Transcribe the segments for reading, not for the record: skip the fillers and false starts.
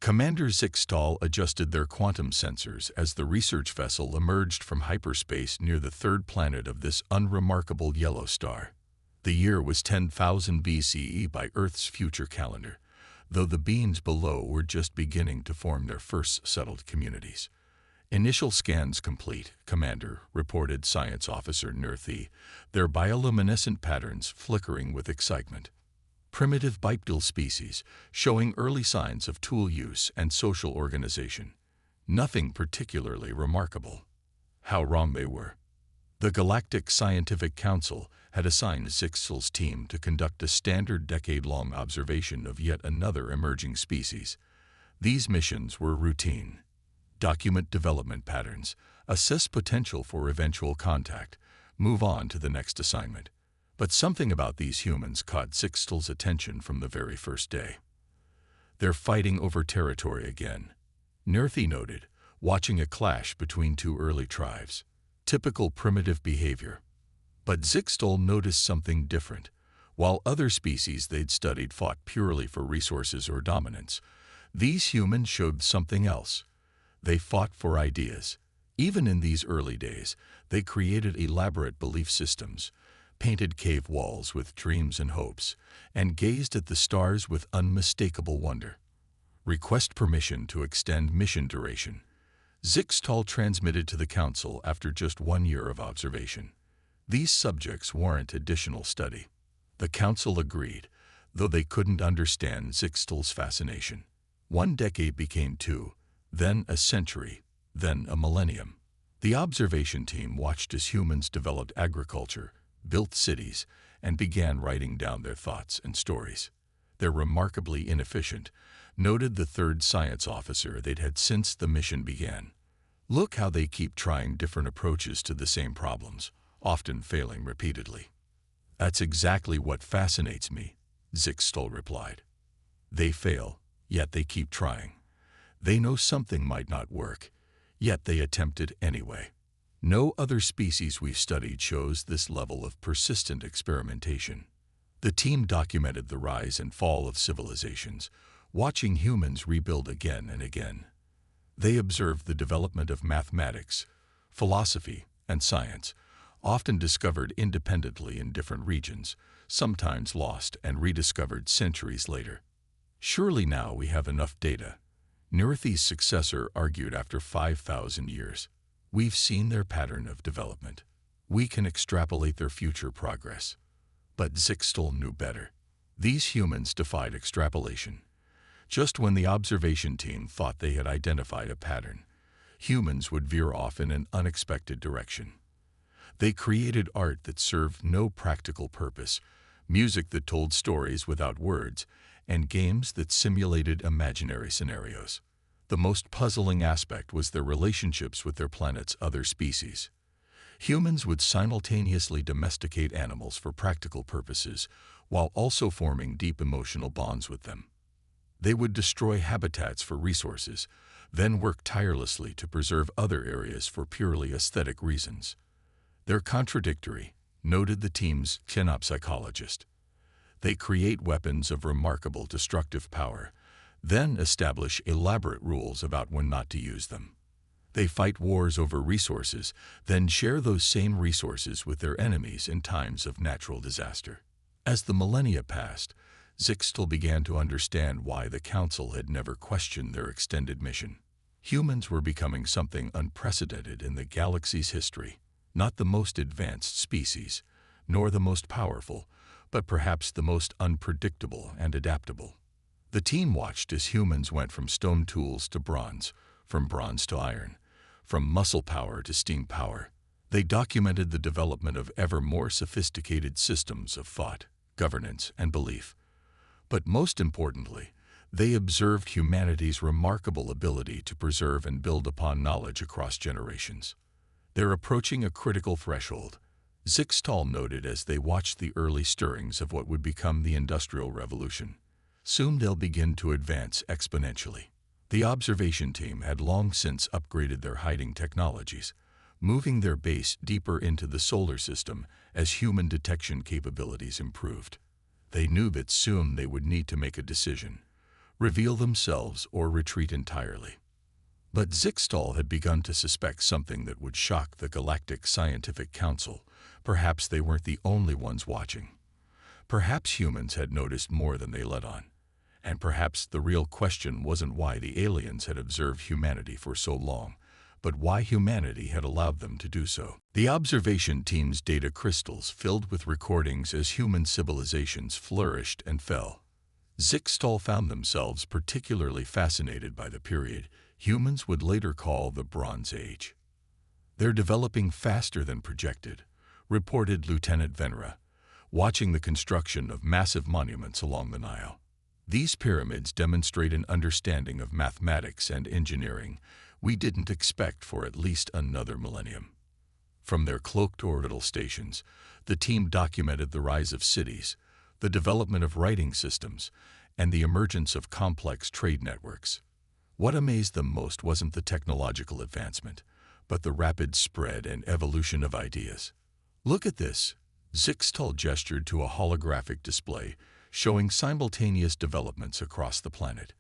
Commander Zixtal adjusted their quantum sensors as the research vessel emerged from hyperspace near the third planet of this unremarkable yellow star. The year was 10,000 BCE by Earth's future calendar, though the beings below were just beginning to form their first settled communities. Initial scans complete, Commander, reported Science Officer Nerthi, their bioluminescent patterns flickering with excitement. Primitive bipedal species, showing early signs of tool use and social organization. Nothing particularly remarkable. How wrong they were. The Galactic Scientific Council had assigned Zixtal's team to conduct a standard decade-long observation of yet another emerging species. These missions were routine. Document development patterns, assess potential for eventual contact, move on to the next assignment. But something about these humans caught Zixtal's attention from the very first day. They're fighting over territory again, Nerthi noted, watching a clash between two early tribes. Typical primitive behavior. But Zixtal noticed something different. While other species they'd studied fought purely for resources or dominance, these humans showed something else. They fought for ideas. Even in these early days, they created elaborate belief systems, painted cave walls with dreams and hopes, and gazed at the stars with unmistakable wonder. Request permission to extend mission duration. Zixtal transmitted to the Council after just 1 year of observation. These subjects warrant additional study. The Council agreed, though they couldn't understand Zixtal's fascination. 1 decade became 2, then a century, then a millennium. The observation team watched as humans developed agriculture, built cities, and began writing down their thoughts and stories. They're remarkably inefficient, noted the third science officer they'd had since the mission began. Look how they keep trying different approaches to the same problems, often failing repeatedly. That's exactly what fascinates me, Zixtal replied. They fail, yet they keep trying. They know something might not work, yet they attempt it anyway. No other species we've studied shows this level of persistent experimentation. The team documented the rise and fall of civilizations, watching humans rebuild again and again. They observed the development of mathematics, philosophy, and science, often discovered independently in different regions, sometimes lost and rediscovered centuries later. Surely now we have enough data, Nerthi's successor argued after 5,000 years. We've seen their pattern of development. We can extrapolate their future progress. But Zixtal knew better. These humans defied extrapolation. Just when the observation team thought they had identified a pattern, humans would veer off in an unexpected direction. They created art that served no practical purpose, music that told stories without words, and games that simulated imaginary scenarios. The most puzzling aspect was their relationships with their planet's other species. Humans would simultaneously domesticate animals for practical purposes, while also forming deep emotional bonds with them. They would destroy habitats for resources, then work tirelessly to preserve other areas for purely aesthetic reasons. They're contradictory, noted the team's psychologist. They create weapons of remarkable destructive power, then establish elaborate rules about when not to use them. They fight wars over resources, then share those same resources with their enemies in times of natural disaster. As the millennia passed, Zixtal began to understand why the Council had never questioned their extended mission. Humans were becoming something unprecedented in the galaxy's history, not the most advanced species, nor the most powerful, but perhaps the most unpredictable and adaptable. The team watched as humans went from stone tools to bronze, from bronze to iron, from muscle power to steam power. They documented the development of ever more sophisticated systems of thought, governance, and belief. But most importantly, they observed humanity's remarkable ability to preserve and build upon knowledge across generations. They're approaching a critical threshold, Zixtal noted as they watched the early stirrings of what would become the Industrial Revolution. Soon they'll begin to advance exponentially. The observation team had long since upgraded their hiding technologies, moving their base deeper into the solar system as human detection capabilities improved. They knew that soon they would need to make a decision: reveal themselves, or retreat entirely. But Zixtal had begun to suspect something that would shock the Galactic Scientific Council. Perhaps they weren't the only ones watching. Perhaps humans had noticed more than they let on. And perhaps the real question wasn't why the aliens had observed humanity for so long, but why humanity had allowed them to do so. The observation team's data crystals filled with recordings as human civilizations flourished and fell. Zixtal found themselves particularly fascinated by the period humans would later call the Bronze Age. "They're developing faster than projected," reported Lieutenant Venera, watching the construction of massive monuments along the Nile. "These pyramids demonstrate an understanding of mathematics and engineering we didn't expect for at least another millennium." From their cloaked orbital stations, the team documented the rise of cities, the development of writing systems, and the emergence of complex trade networks. What amazed them most wasn't the technological advancement, but the rapid spread and evolution of ideas. "Look at this," Zixtal gestured to a holographic display showing simultaneous developments across the planet.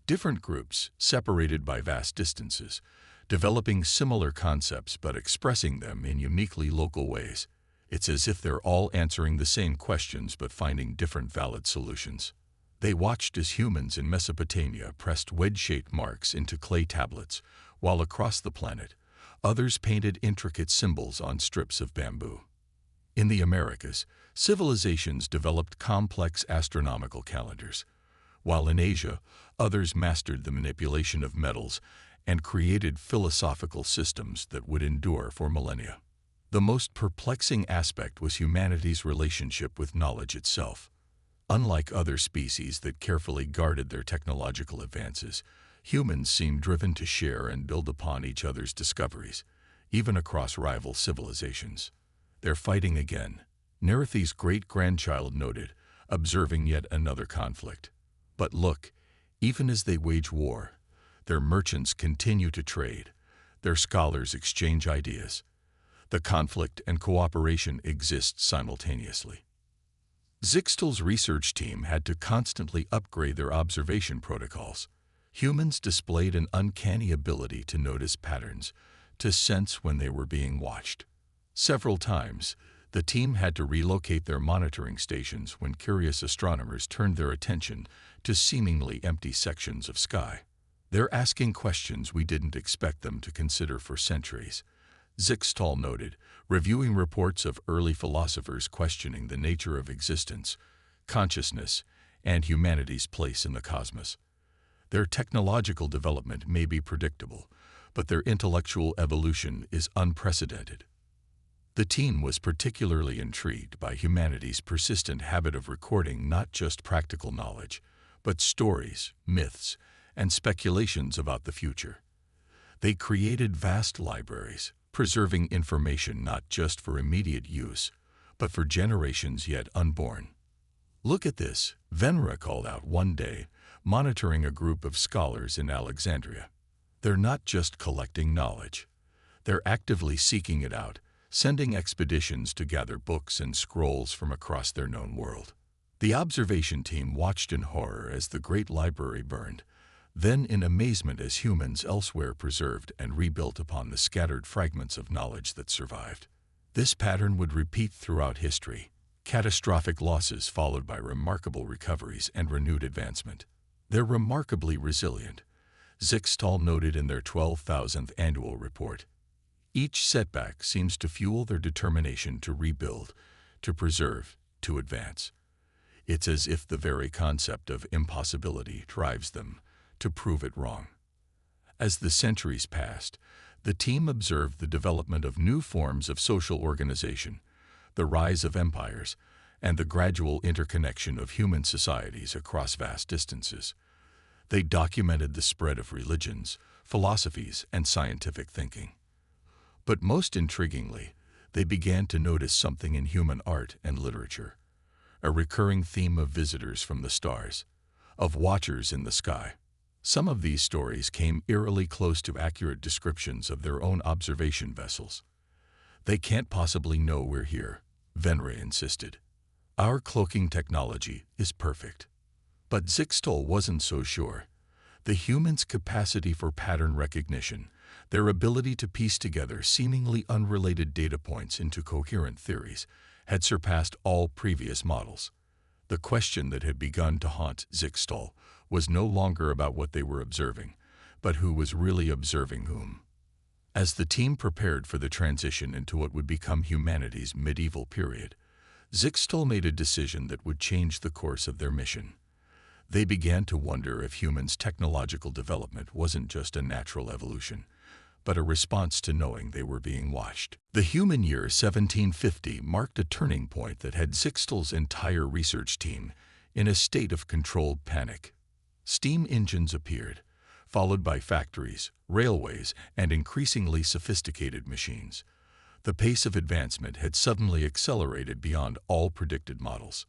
Different groups, separated by vast distances, developing similar concepts but expressing them in uniquely local ways. It's as if they're all answering the same questions but finding different valid solutions. They watched as humans in Mesopotamia pressed wedge-shaped marks into clay tablets, while across the planet, others painted intricate symbols on strips of bamboo. In the Americas, civilizations developed complex astronomical calendars, while in Asia, others mastered the manipulation of metals and created philosophical systems that would endure for millennia. The most perplexing aspect was humanity's relationship with knowledge itself. Unlike other species that carefully guarded their technological advances, humans seemed driven to share and build upon each other's discoveries, even across rival civilizations. "They're fighting again," Nerethi's great-grandchild noted, observing yet another conflict. "But look, even as they wage war, their merchants continue to trade, their scholars exchange ideas. The conflict and cooperation exist simultaneously." Zixtal's research team had to constantly upgrade their observation protocols. Humans displayed an uncanny ability to notice patterns, to sense when they were being watched. Several times, the team had to relocate their monitoring stations when curious astronomers turned their attention to seemingly empty sections of sky. "They're asking questions we didn't expect them to consider for centuries," Zixtal noted, reviewing reports of early philosophers questioning the nature of existence, consciousness, and humanity's place in the cosmos. "Their technological development may be predictable, but their intellectual evolution is unprecedented." The team was particularly intrigued by humanity's persistent habit of recording not just practical knowledge, but stories, myths, and speculations about the future. They created vast libraries, preserving information not just for immediate use, but for generations yet unborn. "Look at this," Venera called out one day, monitoring a group of scholars in Alexandria. "They're not just collecting knowledge. They're actively seeking it out, sending expeditions to gather books and scrolls from across their known world." The observation team watched in horror as the great library burned, then in amazement as humans elsewhere preserved and rebuilt upon the scattered fragments of knowledge that survived. This pattern would repeat throughout history, catastrophic losses followed by remarkable recoveries and renewed advancement. "They're remarkably resilient," Zixtal noted in their 12,000th annual report. "Each setback seems to fuel their determination to rebuild, to preserve, to advance. It's as if the very concept of impossibility drives them to prove it wrong." As the centuries passed, the team observed the development of new forms of social organization, the rise of empires, and the gradual interconnection of human societies across vast distances. They documented the spread of religions, philosophies, and scientific thinking. But most intriguingly, they began to notice something in human art and literature, a recurring theme of visitors from the stars, of watchers in the sky. Some of these stories came eerily close to accurate descriptions of their own observation vessels. "They can't possibly know we're here," Venera insisted. "Our cloaking technology is perfect." But Zixtal wasn't so sure. The humans' capacity for pattern recognition, their ability to piece together seemingly unrelated data points into coherent theories, had surpassed all previous models. The question that had begun to haunt Zixtal was no longer about what they were observing, but who was really observing whom. As the team prepared for the transition into what would become humanity's medieval period, Zixtal made a decision that would change the course of their mission. They began to wonder if humans' technological development wasn't just a natural evolution, but a response to knowing they were being watched. The human year 1750 marked a turning point that had Zixtal's entire research team in a state of controlled panic. Steam engines appeared, followed by factories, railways, and increasingly sophisticated machines. The pace of advancement had suddenly accelerated beyond all predicted models.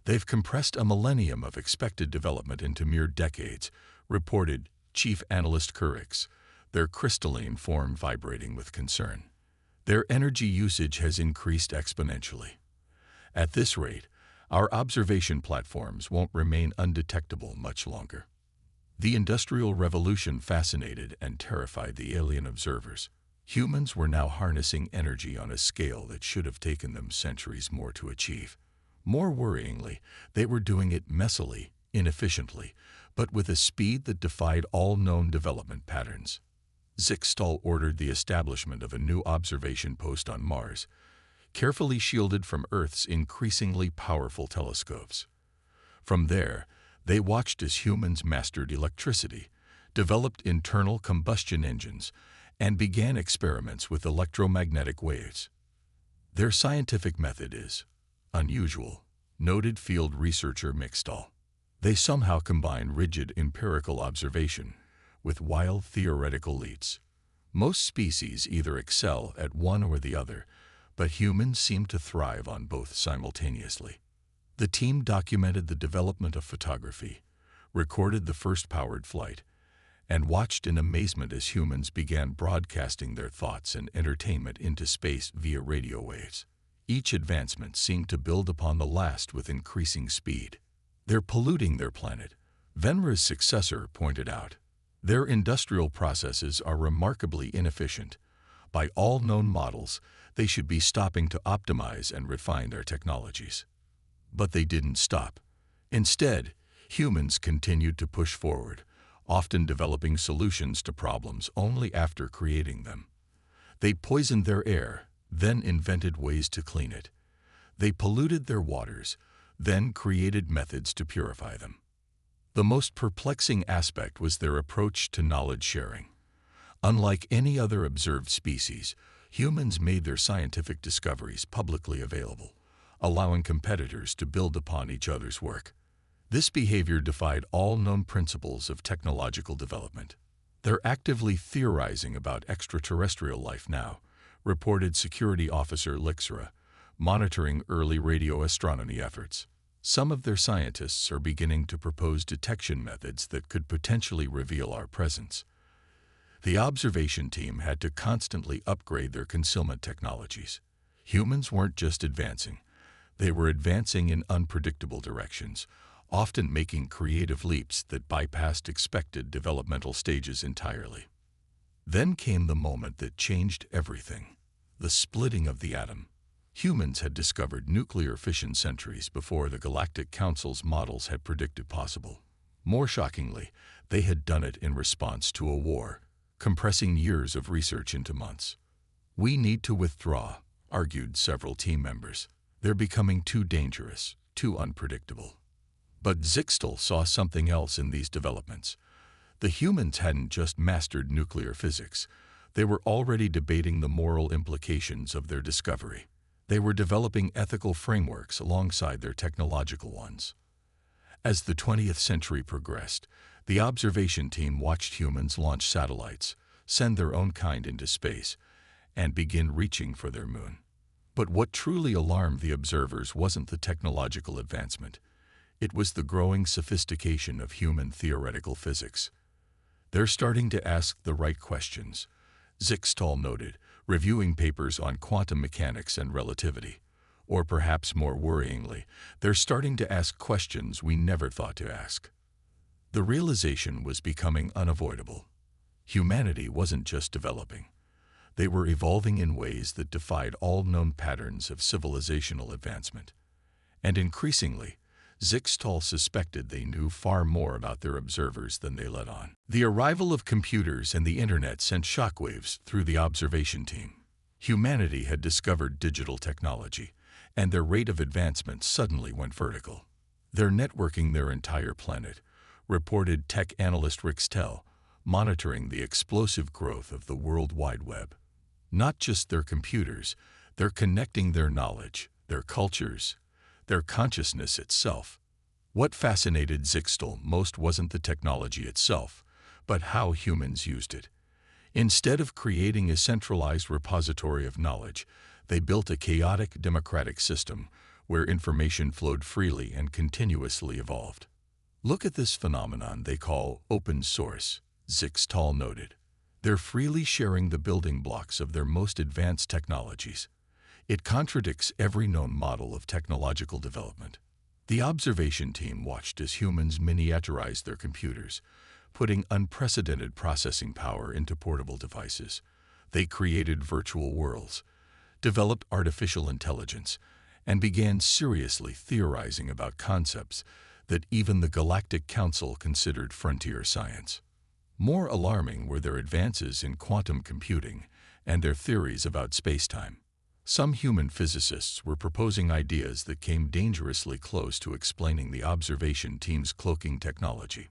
"They've compressed a millennium of expected development into mere decades," reported Chief Analyst Kurix, their crystalline form vibrating with concern. "Their energy usage has increased exponentially. At this rate, our observation platforms won't remain undetectable much longer." The Industrial Revolution fascinated and terrified the alien observers. Humans were now harnessing energy on a scale that should have taken them centuries more to achieve. More worryingly, they were doing it messily, inefficiently, but with a speed that defied all known development patterns. Zixtal ordered the establishment of a new observation post on Mars, carefully shielded from Earth's increasingly powerful telescopes. From there, they watched as humans mastered electricity, developed internal combustion engines, and began experiments with electromagnetic waves. "Their scientific method is unusual," noted field researcher Mixtal. "They somehow combine rigid empirical observation with wild theoretical leaps. Most species either excel at one or the other, but humans seem to thrive on both simultaneously." The team documented the development of photography, recorded the first powered flight, and watched in amazement as humans began broadcasting their thoughts and entertainment into space via radio waves. Each advancement seemed to build upon the last with increasing speed. "They're polluting their planet," Venra's successor pointed out. "Their industrial processes are remarkably inefficient. By all known models, they should be stopping to optimize and refine their technologies." But they didn't stop. Instead, humans continued to push forward, often developing solutions to problems only after creating them. They poisoned their air, then invented ways to clean it. They polluted their waters, then created methods to purify them. The most perplexing aspect was their approach to knowledge sharing. Unlike any other observed species, humans made their scientific discoveries publicly available, allowing competitors to build upon each other's work. This behavior defied all known principles of technological development. "They're actively theorizing about extraterrestrial life now," reported Security Officer Lixra, monitoring early radio astronomy efforts. "Some of their scientists are beginning to propose detection methods that could potentially reveal our presence." The observation team had to constantly upgrade their concealment technologies. Humans weren't just advancing. They were advancing in unpredictable directions, often making creative leaps that bypassed expected developmental stages entirely. Then came the moment that changed everything: the splitting of the atom. Humans had discovered nuclear fission centuries before the Galactic Council's models had predicted possible. More shockingly, they had done it in response to a war, compressing years of research into months. "We need to withdraw," argued several team members. "They're becoming too dangerous, too unpredictable." But Zixtal saw something else in these developments. The humans hadn't just mastered nuclear physics. They were already debating the moral implications of their discovery. They were developing ethical frameworks alongside their technological ones. As the 20th century progressed, the observation team watched humans launch satellites, send their own kind into space, and begin reaching for their moon. But what truly alarmed the observers wasn't the technological advancement. It was the growing sophistication of human theoretical physics. "They're starting to ask the right questions," Zixtal noted, reviewing papers on quantum mechanics and relativity. Or perhaps more worryingly, they're starting to ask questions we never thought to ask. The realization was becoming unavoidable. Humanity wasn't just developing. They were evolving in ways that defied all known patterns of civilizational advancement. And increasingly, Zixtal suspected they knew far more about their observers than they let on. The arrival of computers and the internet sent shockwaves through the observation team. Humanity had discovered digital technology, and their rate of advancement suddenly went vertical. They're networking their entire planet, reported tech analyst Rixtel, monitoring the explosive growth of the World Wide Web. Not just their computers, they're connecting their knowledge, their cultures, their consciousness itself. What fascinated Zixtal most wasn't the technology itself, but how humans used it. Instead of creating a centralized repository of knowledge, they built a chaotic democratic system where information flowed freely and continuously evolved. Look at this phenomenon they call open source, Zixtal noted. They're freely sharing the building blocks of their most advanced technologies. It contradicts every known model of technological development. The observation team watched as humans miniaturized their computers, putting unprecedented processing power into portable devices. They created virtual worlds, developed artificial intelligence, and began seriously theorizing about concepts that even the Galactic Council considered frontier science. More alarming were their advances in quantum computing and their theories about spacetime. Some human physicists were proposing ideas that came dangerously close to explaining the observation team's cloaking technology.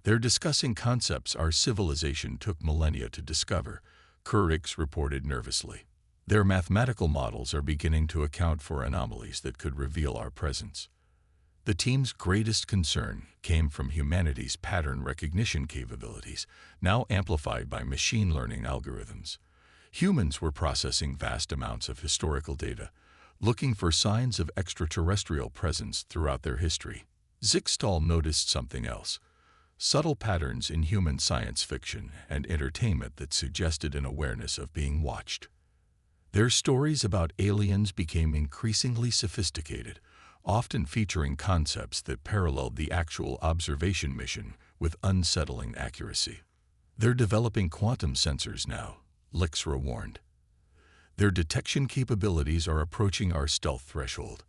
They're discussing concepts our civilization took millennia to discover, Kurix reported nervously. Their mathematical models are beginning to account for anomalies that could reveal our presence. The team's greatest concern came from humanity's pattern recognition capabilities, now amplified by machine learning algorithms. Humans were processing vast amounts of historical data, looking for signs of extraterrestrial presence throughout their history. Zixtal noticed something else: subtle patterns in human science fiction and entertainment that suggested an awareness of being watched. Their stories about aliens became increasingly sophisticated, often featuring concepts that paralleled the actual observation mission with unsettling accuracy. They're developing quantum sensors now, Lixra warned. Their detection capabilities are approaching our stealth threshold.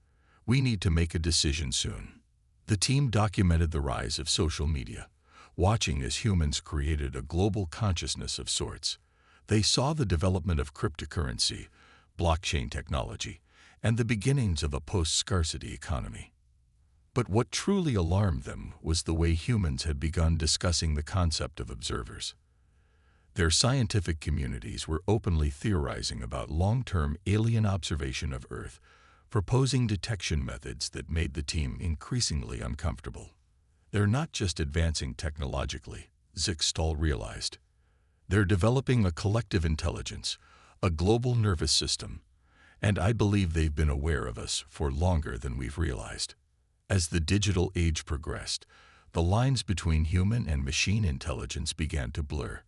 We need to make a decision soon. The team documented the rise of social media, watching as humans created a global consciousness of sorts. They saw the development of cryptocurrency, blockchain technology, and the beginnings of a post-scarcity economy. But what truly alarmed them was the way humans had begun discussing the concept of observers. Their scientific communities were openly theorizing about long-term alien observation of Earth, proposing detection methods that made the team increasingly uncomfortable. They're not just advancing technologically, Zixtal realized. They're developing a collective intelligence, a global nervous system, and I believe they've been aware of us for longer than we've realized. As the digital age progressed, the lines between human and machine intelligence began to blur.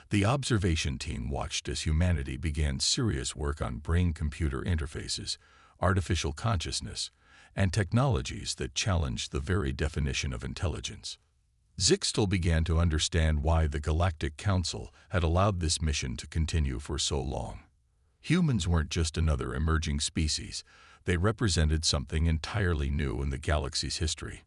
The observation team watched as humanity began serious work on brain-computer interfaces, artificial consciousness, and technologies that challenged the very definition of intelligence. Zixtal began to understand why the Galactic Council had allowed this mission to continue for so long. Humans weren't just another emerging species. They represented something entirely new in the galaxy's history.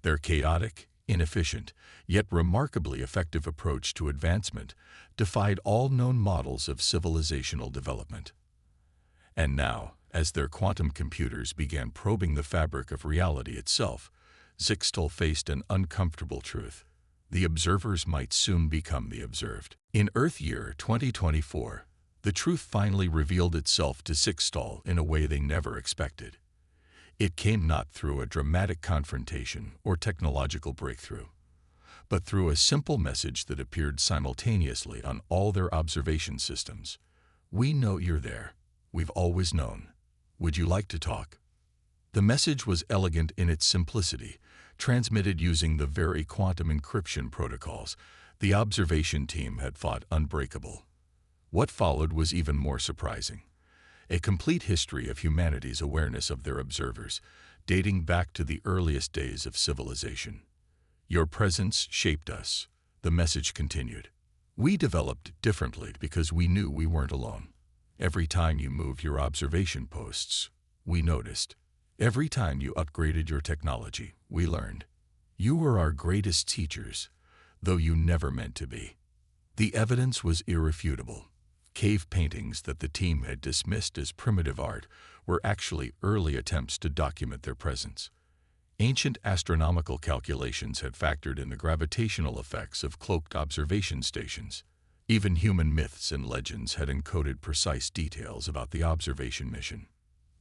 Their chaotic, inefficient, yet remarkably effective approach to advancement defied all known models of civilizational development. And now, as their quantum computers began probing the fabric of reality itself, Zixtal faced an uncomfortable truth. The observers might soon become the observed. In Earth Year 2024, the truth finally revealed itself to Zixtal in a way they never expected. It came not through a dramatic confrontation or technological breakthrough, but through a simple message that appeared simultaneously on all their observation systems. We know you're there. We've always known. Would you like to talk? The message was elegant in its simplicity, transmitted using the very quantum encryption protocols the observation team had thought unbreakable. What followed was even more surprising. a complete history of humanity's awareness of their observers, dating back to the earliest days of civilization. Your presence shaped us, the message continued. We developed differently because we knew we weren't alone. Every time you moved your observation posts, we noticed. Every time you upgraded your technology, we learned. You were our greatest teachers, though you never meant to be. The evidence was irrefutable. Cave paintings that the team had dismissed as primitive art were actually early attempts to document their presence. Ancient astronomical calculations had factored in the gravitational effects of cloaked observation stations. Even human myths and legends had encoded precise details about the observation mission.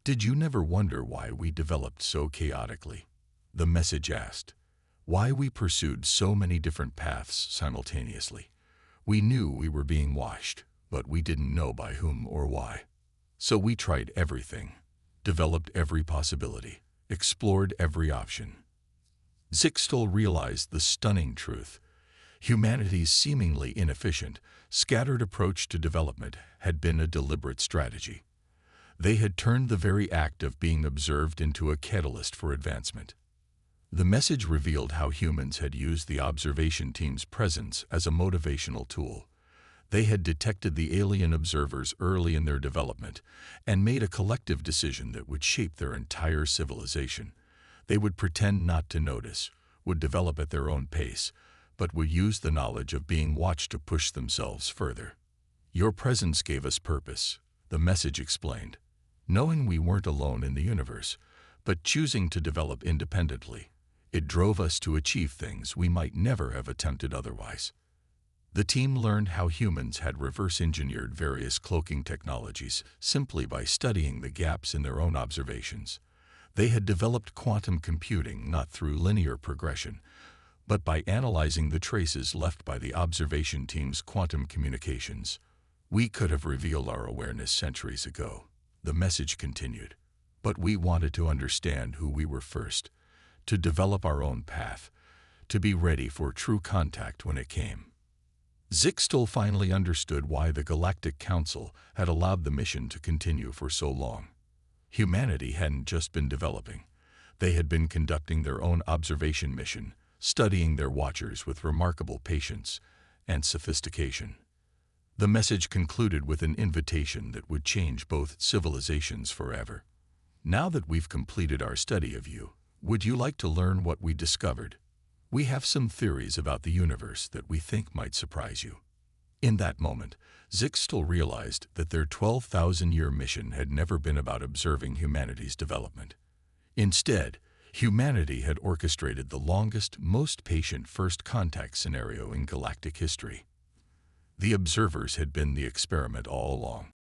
Did you never wonder why we developed so chaotically? The message asked. Why we pursued so many different paths simultaneously? We knew we were being watched, but we didn't know by whom or why. So we tried everything, developed every possibility, explored every option. Zixtal realized the stunning truth. Humanity's seemingly inefficient, scattered approach to development had been a deliberate strategy. They had turned the very act of being observed into a catalyst for advancement. The message revealed how humans had used the observation team's presence as a motivational tool. They had detected the alien observers early in their development and made a collective decision that would shape their entire civilization. They would pretend not to notice, would develop at their own pace, but would use the knowledge of being watched to push themselves further. Your presence gave us purpose, the message explained. Knowing we weren't alone in the universe, but choosing to develop independently, it drove us to achieve things we might never have attempted otherwise. The team learned how humans had reverse-engineered various cloaking technologies simply by studying the gaps in their own observations. They had developed quantum computing not through linear progression, but by analyzing the traces left by the observation team's quantum communications. We could have revealed our awareness centuries ago, the message continued. But we wanted to understand who we were first, to develop our own path, to be ready for true contact when it came. Zixtal finally understood why the Galactic Council had allowed the mission to continue for so long. Humanity hadn't just been developing. They had been conducting their own observation mission, studying their watchers with remarkable patience and sophistication. The message concluded with an invitation that would change both civilizations forever. Now that we've completed our study of you, would you like to learn what we discovered? We have some theories about the universe that we think might surprise you. In that moment, Zixtal realized that their 12,000-year mission had never been about observing humanity's development. Instead, humanity had orchestrated the longest, most patient first contact scenario in galactic history. The observers had been the experiment all along.